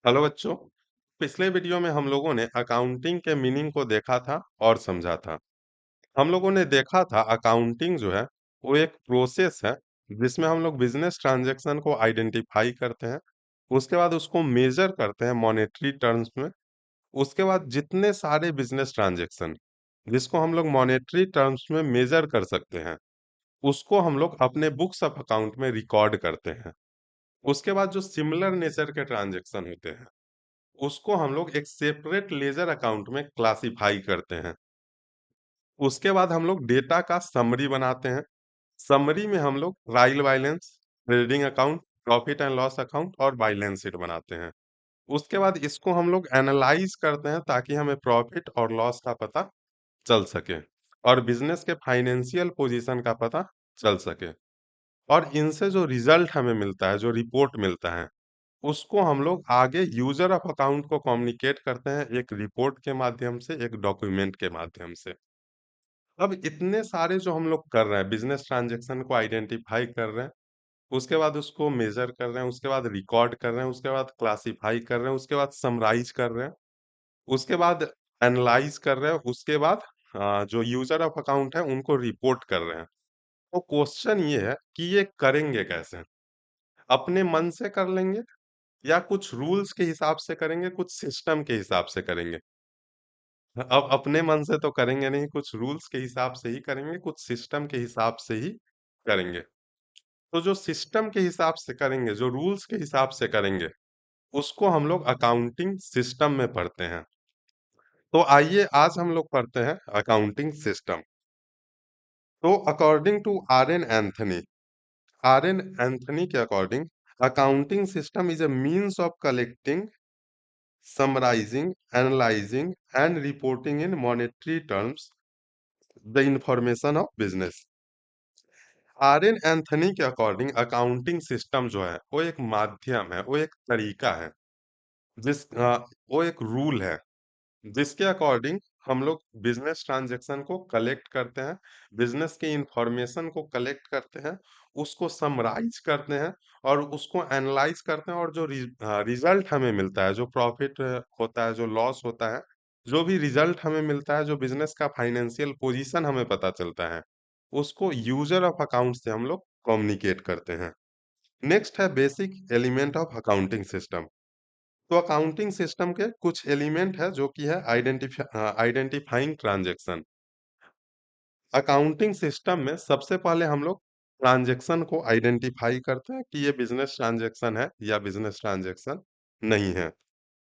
Hello बच्चों। पिछले video में हम लोगों ने अकाउंटिंग के मीनिंग को देखा था और समझा था। हम लोगों ने देखा था अकाउंटिंग जो है वो एक प्रोसेस है जिसमें हम लोग बिजनेस ट्रांजैक्शन को आइडेंटिफाई करते हैं। उसके बाद उसको मेजर करते हैं मॉनेटरी टर्म्स में। उसके बाद जितने सारे बिजनेस ट्रांजैक्शन जिसको हम लोग मॉनेटरी टर्म्स में मेजर कर सकते हैं उसको हम लोग अपने बुक्स ऑफ अकाउंट में रिकॉर्ड करते हैं। उसके बाद जो सिमिलर नेचर के ट्रांजैक्शन होते हैं उसको हम लोग एक सेपरेट लेजर अकाउंट में क्लासिफाई करते हैं। उसके बाद हम लोग डेटा का समरी बनाते हैं। समरी में हम लोग trial balance, trading account, profit and loss account और बैलेंस शीट बनाते हैं। उसके बाद इसको हम लोग एनालाइज करते हैं ताकि हमें प्रॉफिट और लॉस का पता चल सके और बिजनेस के फाइनेंशियल पोजीशन का पता चल सके। और इनसे जो रिजल्ट हमें मिलता है, जो रिपोर्ट मिलता है, उसको हम लोग आगे यूजर ऑफ अकाउंट को कम्युनिकेट करते हैं एक रिपोर्ट के माध्यम से, एक डॉक्यूमेंट के माध्यम से। अब इतने सारे जो हम लोग कर रहे हैं, बिजनेस ट्रांजैक्शन को आइडेंटिफाई कर रहे हैं, उसके बाद उसको मेजर कर रहे हैं, उसके बाद रिकॉर्ड कर रहे हैं, उसके बाद क्लासिफाई कर रहे हैं, उसके बाद समराइज कर रहे हैं, उसके बाद एनालाइज कर रहे हैं, उसके बाद जो यूजर ऑफ अकाउंट है उनको रिपोर्ट कर रहे हैं। तो क्वेश्चन ये है कि ये करेंगे कैसे? अपने मन से कर लेंगे या कुछ रूल्स के हिसाब से करेंगे, कुछ सिस्टम के हिसाब से करेंगे? अब अपने मन से तो करेंगे नहीं, कुछ रूल्स के हिसाब से ही करेंगे, कुछ सिस्टम के हिसाब से ही करेंगे। तो जो सिस्टम के हिसाब से करेंगे, जो रूल्स के हिसाब से करेंगे, उसको हम लोग अकाउंटिंग सिस्टम में पढ़ते हैं। तो आइए आज हम लोग पढ़ते हैं अकाउंटिंग सिस्टम। तो according to R N Anthony के according, accounting system is a means of collecting, summarizing, analyzing, and reporting in monetary terms the information of business। R N Anthony के अकॉर्डिंग अकाउंटिंग सिस्टम जो है वो एक माध्यम है, वो एक तरीका है, वो एक रूल है जिसके अकॉर्डिंग हम लोग बिजनेस ट्रांजैक्शन को कलेक्ट करते हैं, बिजनेस के इंफॉर्मेशन को कलेक्ट करते हैं, उसको समराइज करते हैं और उसको एनालाइज करते हैं, और जो रिजल्ट हमें मिलता है, जो प्रॉफिट होता है, जो लॉस होता है, जो भी रिजल्ट हमें मिलता है, जो बिजनेस का फाइनेंशियल पोजीशन हमें पता चलता है, उसको यूजर ऑफ अकाउंट से हम लोग कम्युनिकेट करते हैं। नेक्स्ट है basic element of accounting system. तो अकाउंटिंग सिस्टम के कुछ एलिमेंट है जो कि है आइडेंटिफाइंग ट्रांजैक्शन। अकाउंटिंग सिस्टम में सबसे पहले हम लोग ट्रांजैक्शन को आइडेंटिफाई करते हैं कि ये बिजनेस ट्रांजैक्शन है या बिजनेस ट्रांजैक्शन नहीं है।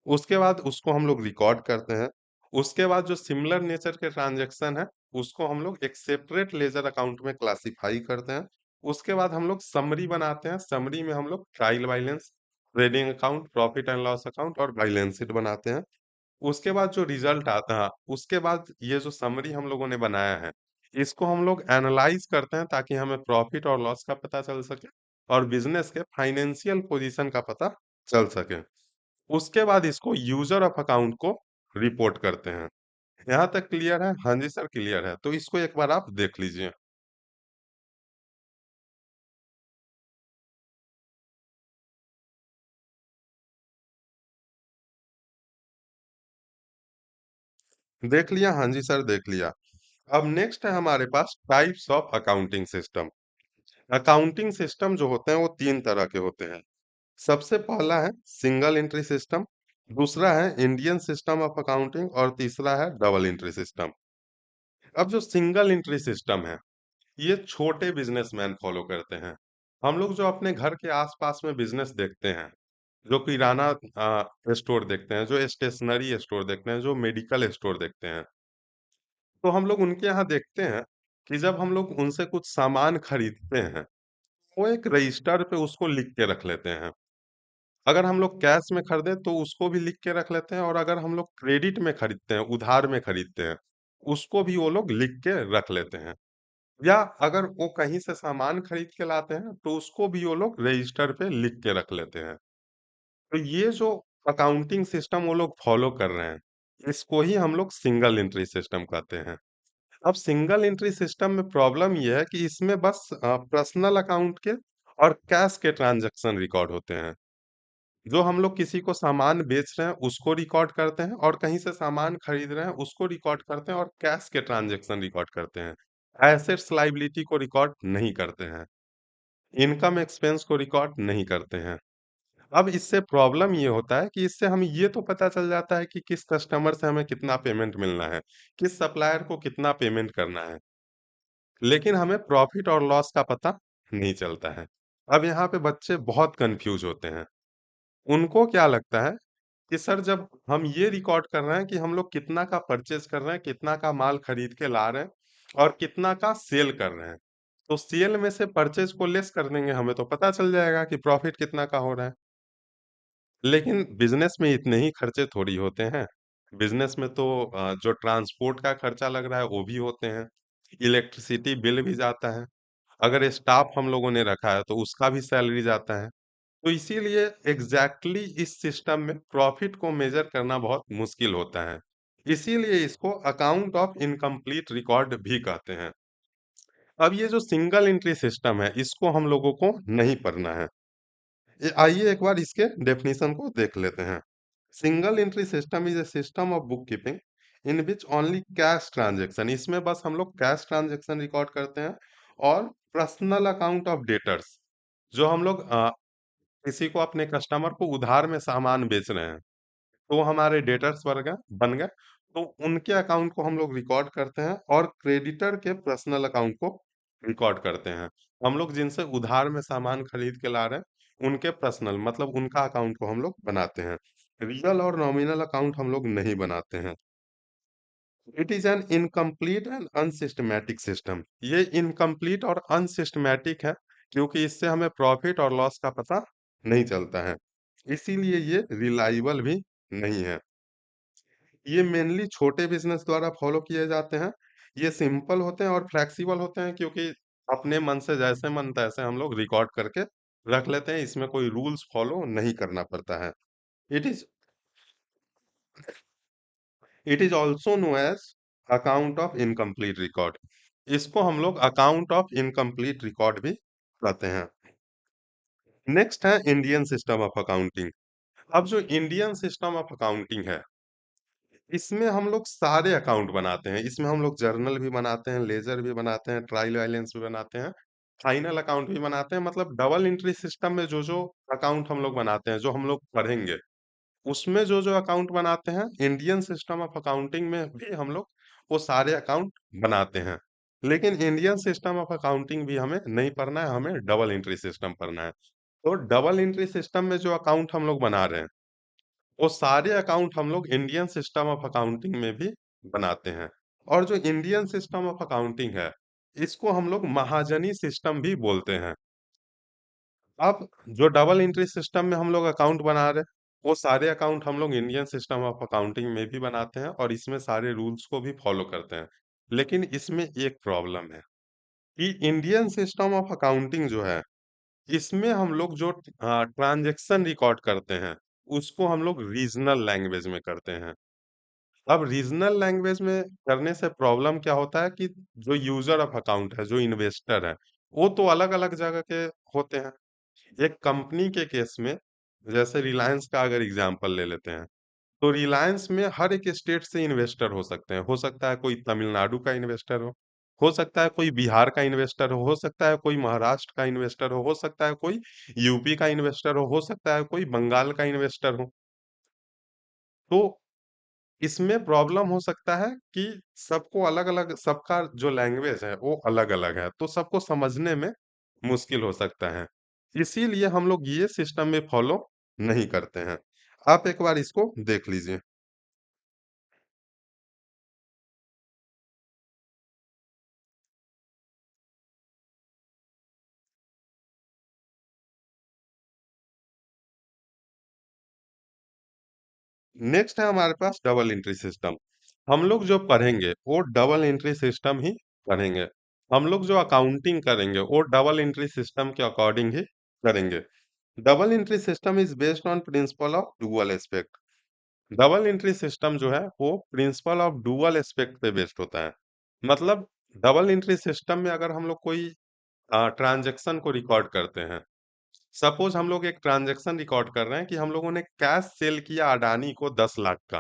उसके बाद उसको हम लोग रिकॉर्ड करते हैं। उसके बाद जो सिमिलर नेचर के ट्रांजैक्शन है उसको हम लोग एक सेपरेट लेजर अकाउंट में क्लासिफाई करते हैं। उसके बाद हम लोग समरी बनाते हैं। समरी में हम लोग trial balance, trading account, profit and loss account और बैलेंस शीट बनाते हैं। उसके बाद जो रिजल्ट आता है, उसके बाद ये जो समरी हम लोगों ने बनाया है, इसको हम लोग एनालाइज करते हैं ताकि हमें प्रॉफिट और लॉस का पता चल सके और बिजनेस के फाइनेंशियल पोजीशन का पता चल सके। उसके बाद इसको यूजर ऑफ अकाउंट को रिपोर्ट करते हैं। यहाँ तक क्लियर है? हाँ जी सर, क्लियर है। तो इसको एक बार आप देख लीजिए। देख लिया? हाँ जी सर, देख लिया। अब नेक्स्ट है हमारे पास types of accounting system. Accounting system जो होते हैं वो तीन तरह के होते हैं। सबसे पहला है सिंगल एंट्री सिस्टम, दूसरा है इंडियन सिस्टम ऑफ अकाउंटिंग और तीसरा है डबल एंट्री सिस्टम। अब जो सिंगल एंट्री सिस्टम है ये छोटे बिजनेसमैन फॉलो करते हैं। हम लोग जो अपने घर के आसपास में बिजनेस देखते हैं, जो किराना स्टोर देखते हैं, जो स्टेशनरी स्टोर देखते हैं, जो मेडिकल स्टोर देखते हैं, तो हम लोग उनके यहाँ देखते हैं कि जब हम लोग उनसे कुछ सामान खरीदते हैं, वो एक रजिस्टर पे उसको लिख के रख लेते हैं। अगर हम लोग कैश में खरीदें तो उसको भी लिख के रख लेते हैं, और अगर हम लोग क्रेडिट में खरीदते हैं, उधार में खरीदते हैं, उसको भी वो लोग लिख के रख लेते हैं। या अगर वो कहीं से सामान खरीद के लाते हैं तो उसको भी वो लोग रजिस्टर पे लिख के रख लेते हैं। तो ये जो अकाउंटिंग सिस्टम वो लोग फॉलो कर रहे हैं, इसको ही हम लोग सिंगल एंट्री सिस्टम कहते हैं। अब सिंगल एंट्री सिस्टम में प्रॉब्लम ये है कि इसमें बस पर्सनल अकाउंट के और कैश के ट्रांजैक्शन रिकॉर्ड होते हैं। जो हम लोग किसी को सामान बेच रहे हैं उसको रिकॉर्ड करते हैं और कहीं से सामान खरीद रहे हैं उसको रिकॉर्ड करते हैं और कैश के ट्रांजैक्शन रिकॉर्ड करते हैं। एसेट्स लायबिलिटी को रिकॉर्ड नहीं करते हैं। इनकम एक्सपेंस को रिकॉर्ड नहीं करते हैं। अब इससे प्रॉब्लम ये होता है कि इससे हमें ये तो पता चल जाता है कि किस कस्टमर से हमें कितना पेमेंट मिलना है, किस सप्लायर को कितना पेमेंट करना है, लेकिन हमें प्रॉफिट और लॉस का पता नहीं चलता है। अब यहाँ पे बच्चे बहुत कन्फ्यूज़ होते हैं। उनको क्या लगता है कि सर जब हम ये रिकॉर्ड कर रहे हैं कि हम लोग कितना का परचेज़ कर रहे हैं, कितना का माल खरीद के ला रहे हैं और कितना का सेल कर रहे हैं। तो सेल में से परचेज़ को लेस कर देंगे, हमें तो पता चल जाएगा कि प्रॉफिट कितना का हो रहा है। लेकिन बिज़नेस में इतने ही खर्चे थोड़ी होते हैं। बिज़नेस में तो जो ट्रांसपोर्ट का खर्चा लग रहा है वो भी होते हैं। इलेक्ट्रिसिटी बिल भी जाता है। अगर स्टाफ हम लोगों ने रखा है तो उसका भी सैलरी जाता है। तो इसीलिए एग्ज़ैक्टली इस सिस्टम में प्रॉफिट को मेज़र करना बहुत मुश्किल होता है। इसीलिए इसको अकाउंट ऑफ इनकम्प्लीट रिकॉर्ड भी कहते हैं। अब ये जो सिंगल एंट्री सिस्टम है इसको हम लोगों को नहीं पढ़ना है। आइए एक बार इसके डेफिनेशन को देख लेते हैं। Single entry system is a system of book keeping in which only cash transaction, इसमें बस हम लोग कैश ट्रांजेक्शन रिकॉर्ड करते हैं और पर्सनल अकाउंट ऑफ डेटर्स, जो हम लोग किसी को अपने कस्टमर को उधार में सामान बेच रहे हैं तो वो हमारे डेटर्स बन गए, तो उनके अकाउंट को हम लोग रिकॉर्ड करते हैं और क्रेडिटर के पर्सनल अकाउंट को रिकॉर्ड करते हैं। हम लोग जिनसे उधार में सामान खरीद के ला रहे हैं उनके पर्सनल मतलब उनका अकाउंट को हम लोग बनाते हैं। रियल और नॉमिनल अकाउंट हम लोग नहीं बनाते हैं। It is an incomplete and unsystematic system, ये इनकम्प्लीट और अनसिस्टमैटिक है क्योंकि इससे हमें प्रॉफिट और लॉस का पता नहीं चलता है, इसीलिए ये रिलायबल भी नहीं है। ये मेनली छोटे बिजनेस द्वारा फॉलो किए जाते हैं। ये सिंपल होते हैं और फ्लेक्सिबल होते हैं क्योंकि अपने मन से जैसे मन तैसे हम लोग रिकॉर्ड करके रख लेते हैं, इसमें कोई रूल्स फॉलो नहीं करना पड़ता है। It is it is also known as account of incomplete record, इसको हम लोग अकाउंट ऑफ इनकम्प्लीट रिकॉर्ड भी कहते हैं। नेक्स्ट है इंडियन सिस्टम ऑफ अकाउंटिंग। अब जो इंडियन सिस्टम ऑफ अकाउंटिंग है इसमें हम लोग सारे अकाउंट बनाते हैं। इसमें हम लोग जर्नल भी बनाते हैं, लेजर भी बनाते हैं, ट्रायल बैलेंस भी बनाते हैं, फाइनल अकाउंट भी बनाते हैं। मतलब डबल एंट्री सिस्टम में जो-जो अकाउंट हम लोग बनाते हैं, जो हम लोग पढ़ेंगे, उसमें जो-जो अकाउंट बनाते हैं, इंडियन सिस्टम ऑफ अकाउंटिंग में भी हम लोग वो सारे अकाउंट बनाते हैं। लेकिन इंडियन सिस्टम ऑफ अकाउंटिंग भी हमें नहीं पढ़ना है, हमें डबल एंट्री सिस्टम पढ़ना है। तो डबल एंट्री सिस्टम में जो अकाउंट हम लोग बना रहे हैं वो सारे अकाउंट हम लोग इंडियन सिस्टम ऑफ अकाउंटिंग में भी बनाते हैं। और जो इंडियन सिस्टम ऑफ अकाउंटिंग है इसको हम लोग महाजनी सिस्टम भी बोलते हैं। अब जो डबल एंट्री सिस्टम में हम लोग अकाउंट बना रहे हैं वो सारे अकाउंट हम लोग इंडियन सिस्टम ऑफ अकाउंटिंग में भी बनाते हैं और इसमें सारे रूल्स को भी फॉलो करते हैं। लेकिन इसमें एक प्रॉब्लम है कि इंडियन सिस्टम ऑफ अकाउंटिंग जो है इसमें हम लोग जो ट्रांजैक्शन रिकॉर्ड करते हैं उसको हम लोग रीजनल लैंग्वेज में करते हैं। अब रीजनल लैंग्वेज में करने से प्रॉब्लम क्या होता है कि जो यूजर ऑफ अकाउंट है, जो इन्वेस्टर है, वो तो अलग-अलग जगह के होते हैं। एक कंपनी के केस में जैसे रिलायंस का अगर एग्जांपल ले लेते हैं, तो रिलायंस में हर एक स्टेट से इन्वेस्टर हो सकते हैं। हो सकता है कोई तमिलनाडु का इन्वेस्टर हो सकता है कोई बिहार का इन्वेस्टर हो सकता है कोई महाराष्ट्र का इन्वेस्टर हो सकता है कोई यूपी का इन्वेस्टर हो सकता है कोई बंगाल का इन्वेस्टर हो। तो इसमें प्रॉब्लम हो सकता है कि सबको अलग-अलग सबका जो लैंग्वेज है वो अलग-अलग है, तो सबको समझने में मुश्किल हो सकता है। इसीलिए हम लोग ये सिस्टम में फॉलो नहीं करते हैं। आप एक बार इसको देख लीजिए। नेक्स्ट है हमारे पास डबल एंट्री सिस्टम। हम लोग जो पढ़ेंगे वो डबल एंट्री सिस्टम ही पढ़ेंगे। हम लोग जो अकाउंटिंग करेंगे वो डबल एंट्री सिस्टम के अकॉर्डिंग ही करेंगे। Double entry system is based on principle of dual aspect. Double entry system जो है वो प्रिंसिपल ऑफ डुअल एस्पेक्ट पे बेस्ड होता है। मतलब डबल एंट्री सिस्टम में अगर हम लोग कोई ट्रांजैक्शन को रिकॉर्ड करते हैं सपोज हम लोग एक ट्रांजैक्शन रिकॉर्ड कर रहे हैं कि हम लोगों ने कैश सेल किया अडानी को 10 लाख का।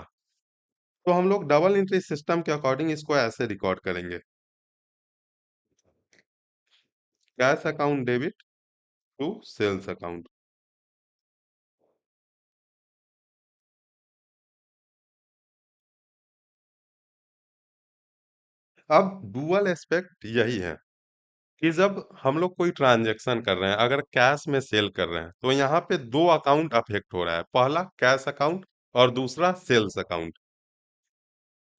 तो हम लोग डबल एंट्री सिस्टम के अकॉर्डिंग इसको ऐसे रिकॉर्ड करेंगे। Cash account debit to sales account. अब डुअल एस्पेक्ट यही है कि जब हम लोग कोई ट्रांजैक्शन कर रहे हैं, अगर कैश में सेल कर रहे हैं, तो यहाँ पे 2 अकाउंट अफेक्ट हो रहा है। पहला कैश अकाउंट और दूसरा sales account.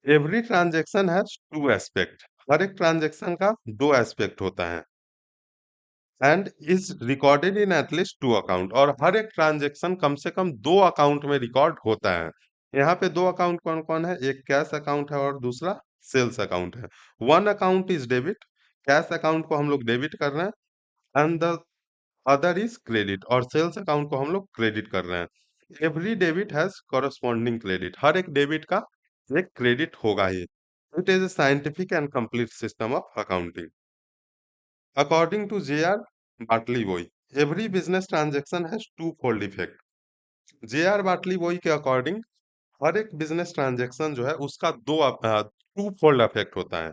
Every transaction has 2 aspect. हर एक ट्रांजैक्शन का 2 एस्पेक्ट होता है and is recorded in at least 2 account, और हर एक ट्रांजैक्शन कम से कम 2 अकाउंट में रिकॉर्ड होता है। यहाँ पे 2 अकाउंट कौन-कौन है? एक कैश अकाउंट है और दूसरा सेल्स अकाउंट है। One account is debit, cash account को हम लोग डेबिट कर रहे हैं and the other is credit, और सेल्स अकाउंट को हम लोग क्रेडिट कर रहे हैं। Every debit has corresponding credit. हर एक डेबिट का एक क्रेडिट होगा ही। It is a scientific and complete system of accounting. According to J.R. Bartley Boy, every business transaction has two-fold effect. J.R. Bartley Boy के अकॉर्डिंग हर एक business transaction जो है उसका टू फोल्ड इफेक्ट होता है।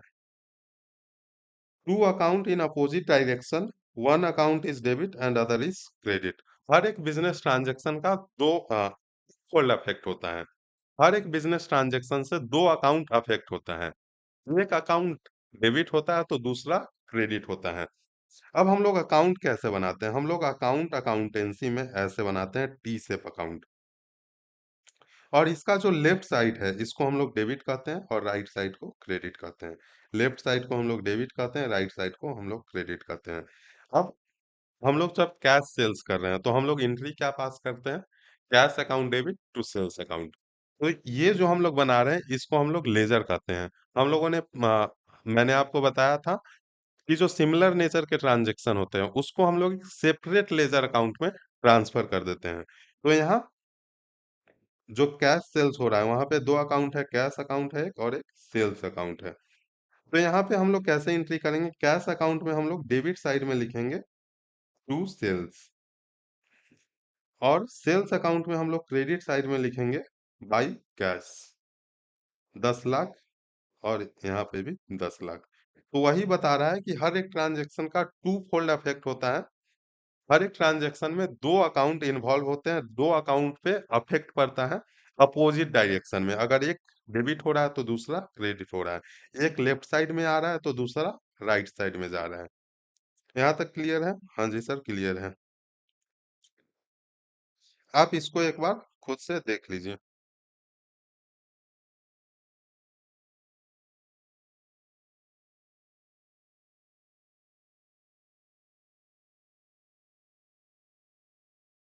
Two account in opposite direction, one account is debit and other is credit. हर एक business transaction का दो फोल्ड इफेक्ट होता है। हर एक बिजनेस ट्रांजैक्शन से 2 अकाउंट अफेक्ट होता है। एक अकाउंट डेबिट होता है तो दूसरा क्रेडिट होता है। अब हम लोग अकाउंट कैसे बनाते हैं? हम लोग अकाउंट अकाउंटेंसी में ऐसे बनाते हैं, टी शेप अकाउंट। और इसका जो लेफ्ट साइड है इसको हम लोग डेबिट कहते हैं और राइट साइड को क्रेडिट कहते हैं। लेफ्ट साइड को हम लोग डेबिट कहते हैं, राइट साइड को हम लोग क्रेडिट कहते हैं। अब हम लोग जब कैश सेल्स कर रहे हैं तो हम लोग एंट्री क्या पास करते हैं? Cash account debit to sales account. तो ये जो हम लोग बना रहे हैं इसको हम लोग लेजर कहते हैं। हम लोगों ने मैंने आपको बताया था कि जो सिमिलर नेचर के ट्रांजैक्शन होते हैं उसको हम लोग सेपरेट लेजर अकाउंट में ट्रांसफर कर देते हैं। तो यहाँ जो कैश सेल्स हो रहा है वहां पे 2 अकाउंट है, कैश अकाउंट है एक और एक सेल्स अकाउंट है। तो यहाँ पे हम लोग कैसे एंट्री करेंगे? कैश अकाउंट में हम लोग डेबिट साइड में लिखेंगे टू सेल्स, और सेल्स अकाउंट में हम लोग क्रेडिट साइड में लिखेंगे बाई कैश 10 लाख, और यहाँ पे भी 10 लाख। तो वही बता रहा है कि हर एक ट्रांजैक्शन का टू फोल्ड इफेक्ट होता है। हर एक ट्रांजैक्शन में 2 अकाउंट इन्वॉल्व होते हैं, 2 अकाउंट पे अफेक्ट पड़ता है अपोजिट डायरेक्शन में। अगर एक डेबिट हो रहा है तो दूसरा क्रेडिट हो रहा है। एक लेफ्ट साइड में आ रहा है तो दूसरा राइट साइड में जा रहा है। यहाँ तक क्लियर है? हाँ जी सर, क्लियर है। आप इसको एक बार खुद से देख लीजिए।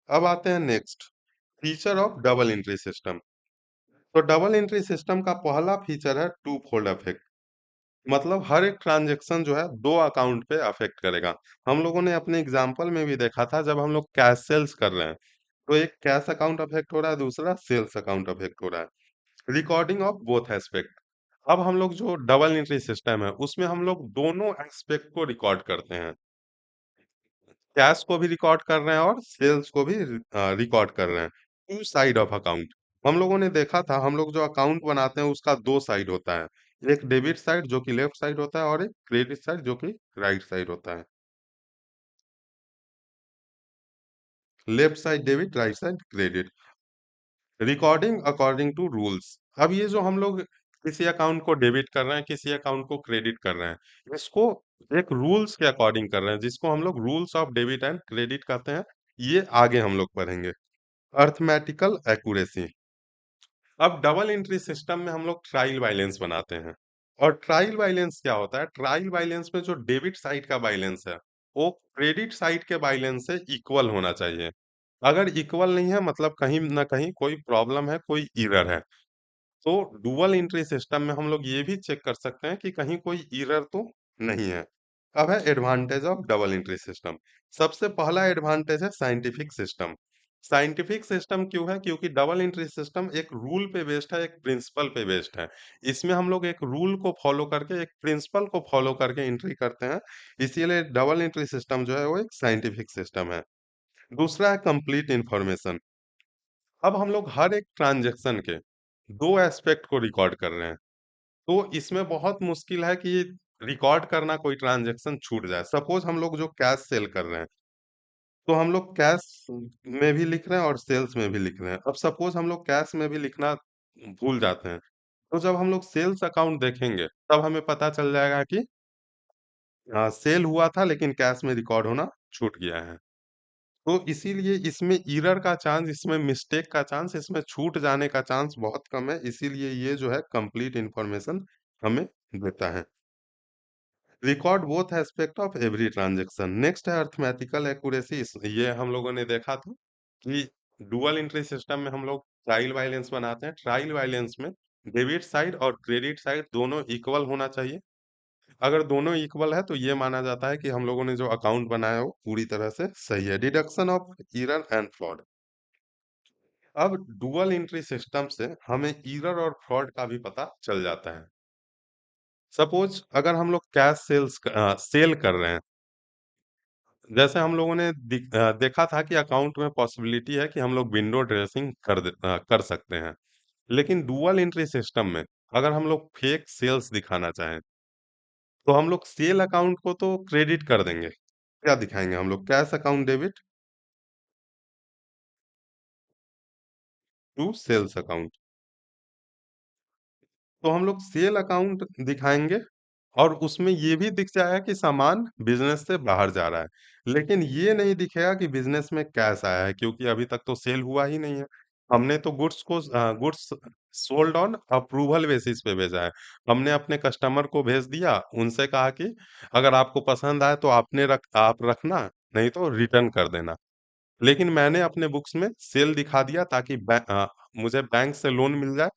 अब आते हैं next, feature of double entry system. तो डबल एंट्री सिस्टम का पहला फीचर है टू फोल्ड इफेक्ट। मतलब हर एक ट्रांजैक्शन जो है 2 अकाउंट पे अफेक्ट करेगा। हम लोगों ने अपने एग्जांपल में भी देखा था जब हम लोग कैश सेल्स कर रहे हैं, तो एक कैश अकाउंट अफेक्ट हो रहा है, दूसरा सेल्स अकाउंट अफेक्ट हो रहा है। Recording of both aspect. अब हम लोग जो डबल एंट्री सिस्टम है उसमें हम लोग दोनों एस्पेक्ट को रिकॉर्ड करते हैं। कैश को भी रिकॉर्ड कर रहे हैं और सेल्स को भी रिकॉर्ड कर रहे हैं। Two side of account. हम लोगों ने देखा था हम लोग जो अकाउंट बनाते हैं उसका 2 साइड होता है। एक डेबिट साइड जो कि लेफ्ट साइड होता है और एक क्रेडिट साइड जो कि राइट साइड होता है। Left side debit, right side credit. Recording according to rules. अब ये जो हम लोग किसी अकाउंट को डेबिट कर रहे हैं, किसी अकाउंट को क्रेडिट कर रहे हैं, इसको एक रूल्स के अकॉर्डिंग कर रहे हैं जिसको हम लोग rules of debit and credit कहते हैं। ये आगे हम लोग पढ़ेंगे। Arithmetical accuracy. अब डबल एंट्री सिस्टम में हम लोग ट्रायल बैलेंस बनाते हैं। और ट्रायल बैलेंस क्या होता है? ट्रायल बैलेंस में जो डेबिट साइड का बैलेंस है वो क्रेडिट साइड के बैलेंस से इक्वल होना चाहिए। अगर इक्वल नहीं है मतलब कहीं ना कहीं कोई प्रॉब्लम है, कोई एरर है। तो डुअल एंट्री सिस्टम में हम लोग ये भी चेक कर सकते हैं कि कहीं कोई एरर तो नहीं है। अब है advantage of double entry system. सबसे पहला एडवांटेज है साइंटिफिक सिस्टम। साइंटिफिक सिस्टम क्यों है? क्योंकि डबल एंट्री सिस्टम एक रूल पे बेस्ड है, एक प्रिंसिपल पे बेस्ड है। इसमें हम लोग एक रूल को फॉलो करके, एक प्रिंसिपल को फॉलो करके एंट्री करते हैं। इसीलिए डबल एंट्री सिस्टम जो है वो एक साइंटिफिक सिस्टम है। दूसरा है कंप्लीट इन्फॉर्मेशन। अब हम लोग हर एक ट्रांज़ैक्शन के 2 एस्पेक्ट को रिकॉर्ड कर रहे हैं। तो इसमें बहुत मुश्किल है कि रिकॉर्ड करना कोई ट्रांज़ैक्शन छूट जाए। सपोज़ हम लोग जो कैश सेल कर रहे हैं, तो हम लोग कैश में भी लिख रहे हैं और सेल्स में भी लिख रहे हैं। अब सपोज़ हम लोग कैश में भी लिखना भूल जाते हैं, तो जब हम लोग सेल्स अकाउंट देखेंगे, तब हमें पता चल जाएगा कि सेल हुआ था लेकिन कैश में रिकॉर्ड होना छूट गया है। तो इसीलिए इसमें एरर का चांस, इसमें मिस्टेक का चांस, इसमें छूट जाने का चांस बहुत कम है, इसीलिए ये जो है कंप्लीट इन्फॉर्मेशन हमें देता है। Record both aspect of every transaction. Next है अरिथमेटिकल एक्यूरेसी। ये हम लोगों ने देखा था कि डुअल एंट्री सिस्टम में हम लोग ट्रायल बैलेंस बनाते हैं। ट्रायल बैलेंस में डेबिट साइड और क्रेडिट साइड दोनों इक्वल होना चाहिए। अगर दोनों इक्वल है तो ये माना जाता है कि हम लोगों ने जो अकाउंट बनाया है वो पूरी तरह से सही है। Deduction of error and fraud. अब डुअल एंट्री सिस्टम से हमें एरर और फ्रॉड का भी पता चल जाता है। सपोज अगर हम लोग कैश सेल कर रहे हैं, जैसे हम लोगों ने देखा था कि अकाउंट में पॉसिबिलिटी है कि हम लोग विंडो ड्रेसिंग कर सकते हैं। लेकिन डुअल एंट्री सिस्टम में अगर हम लोग फेक सेल्स दिखाना चाहें, तो हम लोग सेल अकाउंट को तो क्रेडिट कर देंगे। क्या दिखाएंगे हम लोग? Cash account debit to sales account. तो हम लोग सेल अकाउंट दिखाएँगे और उसमें ये भी दिख जाएगा कि सामान बिज़नेस से बाहर जा रहा है। लेकिन ये नहीं दिखेगा कि बिज़नेस में कैश आया है, क्योंकि अभी तक तो सेल हुआ ही नहीं है। हमने तो goods sold on approval basis पे भेजा है। हमने अपने कस्टमर को भेज दिया, उनसे कहा कि अगर आपको पसंद आए तो आप रखना, नहीं तो रिटर्न कर देना। लेकिन मैंने अपने बुक्स में सेल दिखा दिया ताकि मुझे बैंक से लोन मिल जाए।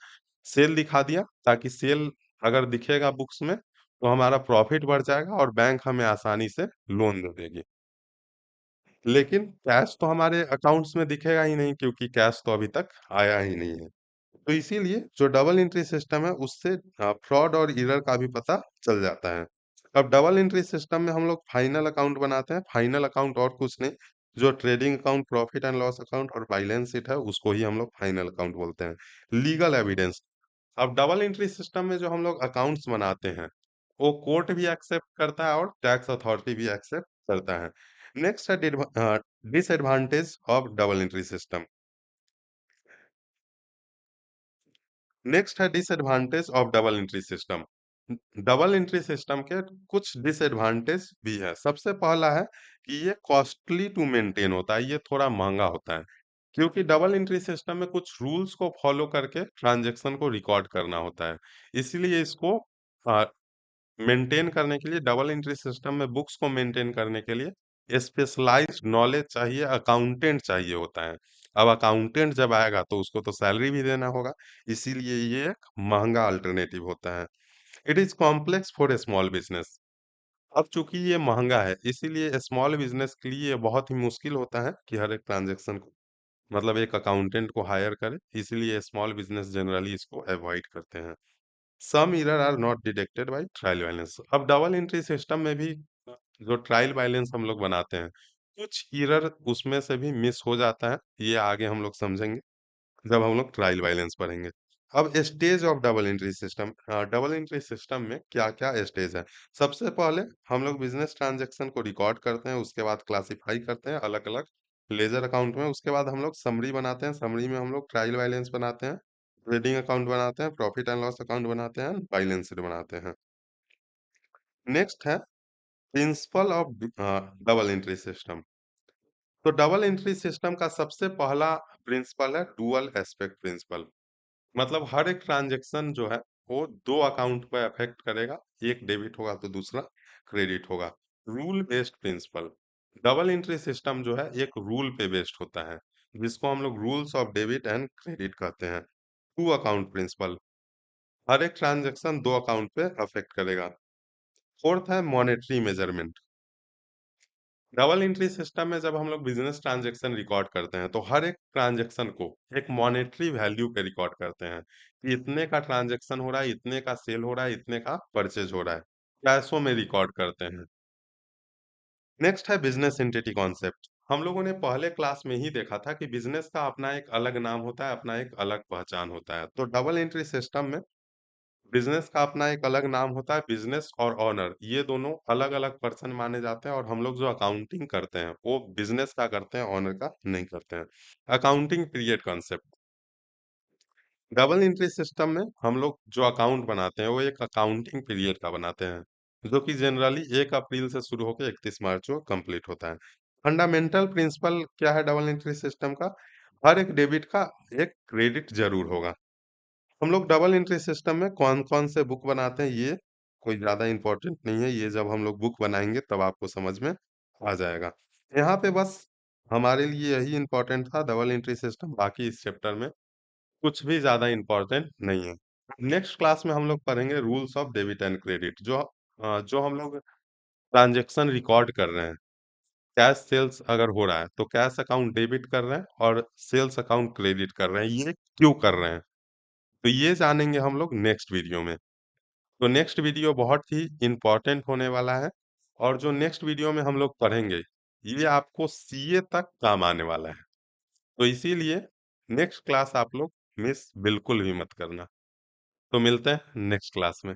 सेल दिखा दिया ताकि सेल अगर दिखेगा बुक्स में तो हमारा प्रॉफिट बढ़ जाएगा और बैंक हमें आसानी से लोन दे देगी। लेकिन कैश तो हमारे अकाउंट्स में दिखेगा ही नहीं, क्योंकि कैश तो अभी तक आया ही नहीं है। तो इसीलिए जो डबल एंट्री सिस्टम है उससे फ्रॉड और एरर का भी पता चल जाता है। अब डबल एंट्री सिस्टम में हम लोग फाइनल अकाउंट बनाते हैं। फाइनल अकाउंट और कुछ नहीं, जो trading account, profit and loss account और बैलेंस शीट है उसको ही हम लोग फाइनल अकाउंट बोलते हैं। Legal evidence. अब डबल एंट्री सिस्टम में जो हम लोग अकाउंट्स बनाते हैं, वो कोर्ट भी एक्सेप्ट करता है और टैक्स अथॉरिटी भी एक्सेप्ट करता है। नेक्स्ट है disadvantage of double entry system. Next है disadvantage of double entry system. Double entry system के कुछ डिसएडवांटेज भी है। सबसे पहला है कि ये कॉस्टली टू मेंटेन होता है, ये थोड़ा महंगा होता है, क्योंकि डबल एंट्री सिस्टम में कुछ रूल्स को फॉलो करके ट्रांजैक्शन को रिकॉर्ड करना होता है। इसीलिए इसको मेंटेन करने के लिए, डबल एंट्री सिस्टम में बुक्स को मेंटेन करने के लिए स्पेशलाइज्ड नॉलेज चाहिए, अकाउंटेंट चाहिए होता है। अब अकाउंटेंट जब आएगा तो उसको तो सैलरी भी देना होगा, इसीलिए ये एक महंगा अल्टरनेटिव होता है। It is complex for a small business. अब चूंकि ये महंगा है, इसीलिए स्मॉल बिजनेस के लिए ये बहुत ही मुश्किल होता है कि हर एक ट्रांजेक्शन को, मतलब एक अकाउंटेंट को हायर करे, इसीलिए स्मॉल बिजनेस जनरली इसको अवॉइड करते हैं। Some error are not detected by trial balance. अब डबल एंट्री सिस्टम में भी जो ट्रायल बैलेंस हम लोग बनाते हैं, कुछ एरर उसमें से भी मिस हो जाता है। ये आगे हम लोग समझेंगे जब हम लोग ट्रायल बैलेंस पढ़ेंगे। अब stage of double entry system. Double entry system में क्या-क्या स्टेज है? सबसे पहले हम लोग बिज़नेस ट्रांज़ैक्शन को रिकॉर्ड करते हैं, उसके बाद क्लासिफाई करते हैं अलग-अलग लेजर अकाउंट में, उसके बाद हम लोग समरी बनाते हैं, समरी में हम लोग ट्रायल बैलेंस बनाते हैं, ट्रेडिंग अकाउंट बनाते हैं, प्रॉफिट एंड लॉस अकाउंट बनाते हैं, बैलेंस शीट बनाते हैं। नेक्स्ट है principle of double entry system. तो डबल एंट्री सिस्टम का सबसे पहला प्रिंसिपल है डुअल एस्पेक्ट प्रिंसिपल। मतलब हर एक ट्रांजैक्शन जो है वो 2 अकाउंट पे अफेक्ट करेगा, एक डेबिट होगा तो दूसरा क्रेडिट होगा। Rule based principle. Double entry system जो है एक रूल पे बेस्ड होता है, जिसको हम लोग rules of debit and credit कहते हैं। Two account principle. हर एक ट्रांजैक्शन 2 अकाउंट पे अफेक्ट करेगा। फोर्थ है monetary measurement. Double entry system में जब हम लोग बिजनेस ट्रांजैक्शन रिकॉर्ड करते हैं, तो हर एक ट्रांजैक्शन को एक मॉनेटरी वैल्यू पे रिकॉर्ड करते हैं कि इतने का ट्रांजैक्शन हो रहा है, इतने का सेल हो रहा है, इतने का परचेज हो रहा है। पैसों में रिकॉर्ड करते हैं। नेक्स्ट है बिजनेस एंटिटी कॉन्सेप्ट। हम लोगों ने पहले क्लास में ही देखा था कि बिज़नेस का अपना एक अलग नाम होता है, अपना एक अलग पहचान होता है। तो डबल एंट्री सिस्टम में बिज़नेस का अपना एक अलग नाम होता है, बिज़नेस और ओनर ये दोनों अलग-अलग पर्सन माने जाते हैं और हम लोग जो अकाउंटिंग करते हैं, वो बिज़नेस का करते हैं, ओनर का नहीं करते हैं। Accounting period concept double entry system में हम लोग जो अकाउंट बनाते हैं, वो एक अकाउंटिंग पीरियड का बनाते हैं, जो कि जनरली 1 अप्रैल से शुरू होके 31 मार्च को कंप्लीट होता है। फंडामेंटल प्रिंसिपल क्या है डबल एंट्री सिस्टम का? हर एक डेबिट का एक क्रेडिट ज़रूर होगा। हम लोग डबल एंट्री सिस्टम में कौन-कौन से बुक बनाते हैं, ये कोई ज़्यादा इम्पोर्टेंट नहीं है, ये जब हम लोग बुक बनाएँगे तब आपको समझ में आ जाएगा। यहाँ पे बस हमारे लिए यही इम्पोर्टेंट था डबल एंट्री सिस्टम, बाकी इस चैप्टर में कुछ भी ज़्यादा इम्पोर्टेंट नहीं है। नेक्स्ट क्लास में हम लोग पढ़ेंगे rules of debit and credit जो हम लोग ट्रांज़ैक्शन रिकॉर्ड कर रहे हैं, कैश सेल्स अगर हो रहा है, तो कैश अकाउंट डेबिट कर रहे हैं और सेल्स अकाउंट क्रेडिट कर रहे हैं, ये क्यों कर रहे हैं? तो ये जानेंगे हम लोग नेक्स्ट वीडियो में। तो नेक्स्ट वीडियो बहुत ही इम्पोर्टेंट होने वाला है और जो नेक्स्ट वीडियो में हम लोग पढ़ेंगे, ये आपको सीए तक काम आने वाला है। तो इसीलिए नेक्स्ट क्लास आप लोग मिस बिल्कुल भी मत करना। तो मिलते हैं नेक्स्ट क्लास में।